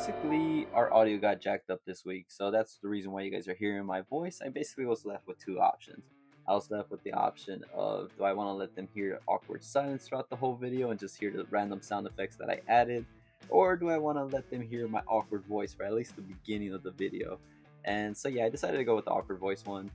basically our audio got jacked up this week, so that's the reason why you guys are hearing my voice. I basically was left with two options. I was left with the option of, do I want to let them hear awkward silence throughout the whole video and just hear the random sound effects that I added, or do I want to let them hear my awkward voice for at least the beginning of the video? And so yeah, I decided to go with the awkward voice one.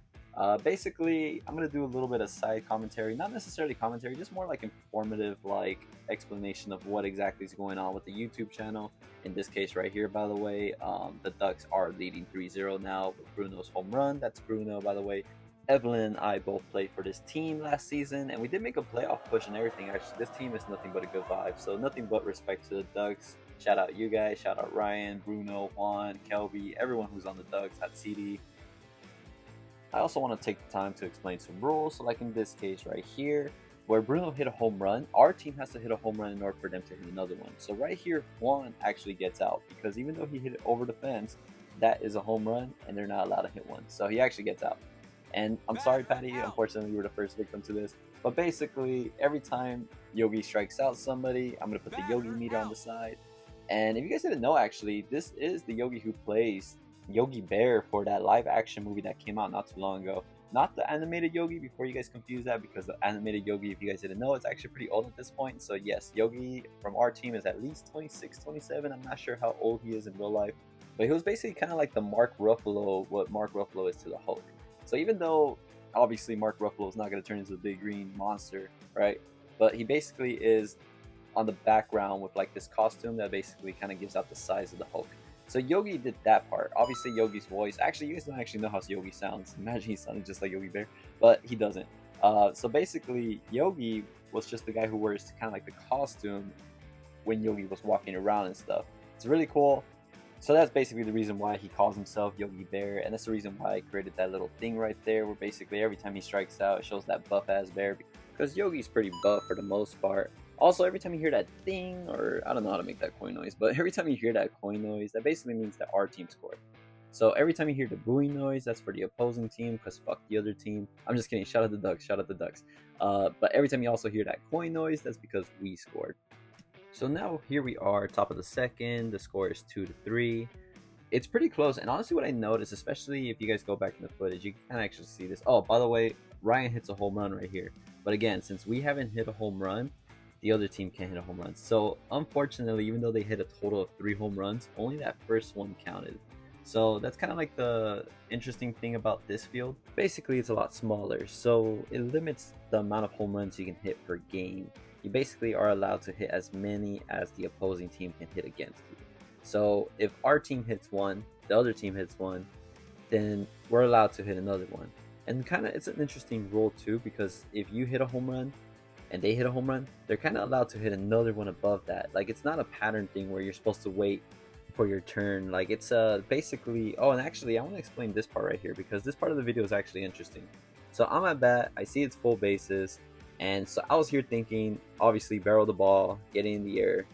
Basically, I'm gonna do a little bit of side commentary, not necessarily commentary, just more like informative, like explanation of what exactly is going on with the YouTube channel. In this case, right here, by the way, the Ducks are leading 3-0 now with Bruno's home run. That's Bruno, by the way. Evelyn and I both played for this team last season, and we did make a playoff push and everything. Actually, this team is nothing but a good vibe, so nothing but respect to the Ducks. Shout out you guys, shout out Ryan, Bruno, Juan, Kelby, everyone who's on the Ducks, at CD. I also want to take the time to explain some rules. So like in this case right here, where Bruno hit a home run, our team has to hit a home run in order for them to hit another one. So right here, Juan actually gets out because even though he hit it over the fence, that is a home run and they're not allowed to hit one. So he actually gets out. And I'm sorry, Patty, unfortunately you were the first victim to this. But basically, every time Yogi strikes out somebody, I'm going to put the Yogi meter on the side. And if you guys didn't know, actually, this is the Yogi who plays Yogi Bear for that live action movie that came out not too long ago. Not the animated Yogi, before you guys confuse that, because the animated Yogi, if you guys didn't know, it's actually pretty old at this point. So yes, Yogi from our team is at least 26, 27. I'm not sure how old he is in real life. But he was basically kind of like the Mark Ruffalo, what Mark Ruffalo is to the Hulk. So even though obviously Mark Ruffalo is not going to turn into a big green monster, right? But he basically is on the background with like this costume that basically kind of gives out the size of the Hulk. So Yogi did that part. Obviously Yogi's voice. Actually, you guys don't actually know how Yogi sounds. Imagine he sounded just like Yogi Bear, but he doesn't. So basically, Yogi was just the guy who wears kind of like the costume when Yogi was walking around and stuff. It's really cool. So that's basically the reason why he calls himself Yogi Bear, and that's the reason why I created that little thing right there, where basically every time he strikes out, it shows that buff ass bear, because Yogi's pretty buff for the most part. Also, every time you hear that thing, or I don't know how to make that coin noise, but every time you hear that coin noise, that basically means that our team scored. So every time you hear the booing noise, that's for the opposing team, because fuck the other team. I'm just kidding. Shout out the Ducks. Shout out the Ducks. But every time you also hear that coin noise, that's because we scored. So now here we are, top of the second. The score is 2-3. It's pretty close, and honestly, what I noticed, especially if you guys go back in the footage, you can actually see this. Oh, by the way, Ryan hits a home run right here. But again, since we haven't hit a home run, the other team can't hit a home run. So unfortunately, even though they hit a total of 3 home runs, only that first one counted. So that's kind of like the interesting thing about this field. Basically, it's a lot smaller, so it limits the amount of home runs you can hit per game. You basically are allowed to hit as many as the opposing team can hit against you. So if our team hits one, the other team hits one, then we're allowed to hit another one. And kind of, it's an interesting rule too, because if you hit a home run and they hit a home run, they're kind of allowed to hit another one above that. Like, it's not a pattern thing where you're supposed to wait for your turn. Like, it's basically, oh, and actually I want to explain this part right here, because this part of the video is actually interesting. So I'm at bat, I see it's full bases, and so I was here thinking, obviously barrel the ball, get in the air,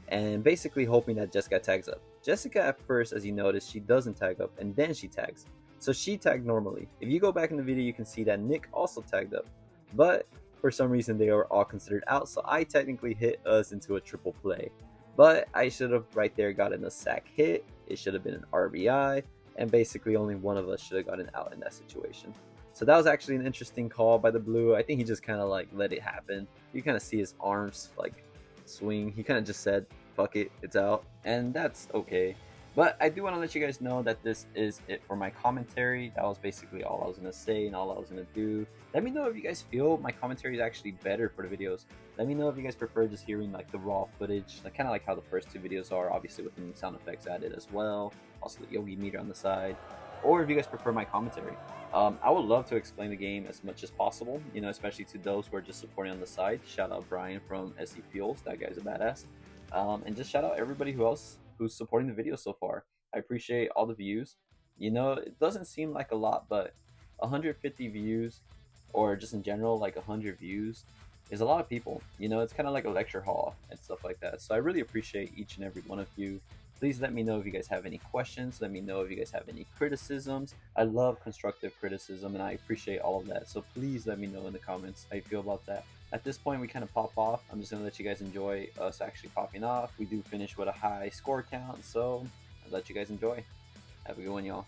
and basically hoping that Jessica tags up. Jessica, at first, as you notice, she doesn't tag up, and then she tags. So she tagged normally. If you go back in the video, you can see that Nick also tagged up, but for some reason they were all considered out, so I technically hit us into a triple play. But I should have right there gotten a sack hit, it should have been an RBI, and basically only one of us should have gotten out in that situation. So that was actually an interesting call by the Blue. I think he just kind of like let it happen. You kind of see his arms like swing. He kind of just said, fuck it, it's out. And that's okay. But I do want to let you guys know that this is it for my commentary. That was basically all I was going to say and all I was going to do. Let me know if you guys feel my commentary is actually better for the videos. Let me know if you guys prefer just hearing like the raw footage, like kind of like how the first 2 videos are, obviously with the sound effects added as well. Also the Yogi meter on the side. Or if you guys prefer my commentary. I would love to explain the game as much as possible, you know, especially to those who are just supporting on the side. Shout out Brian from SE Fuels, that guy's a badass. And just shout out everybody who else who's supporting the video so far. I appreciate all the views. You know, it doesn't seem like a lot, but 150 views, or just in general, like 100 views, is a lot of people. You know, it's kind of like a lecture hall and stuff like that. So I really appreciate each and every one of you. Please let me know if you guys have any questions. Let me know if you guys have any criticisms. I love constructive criticism and I appreciate all of that. So please let me know in the comments how you feel about that. At this point, we kind of pop off. I'm just going to let you guys enjoy us actually popping off. We do finish with a high score count. So I'll let you guys enjoy. Have a good one, y'all.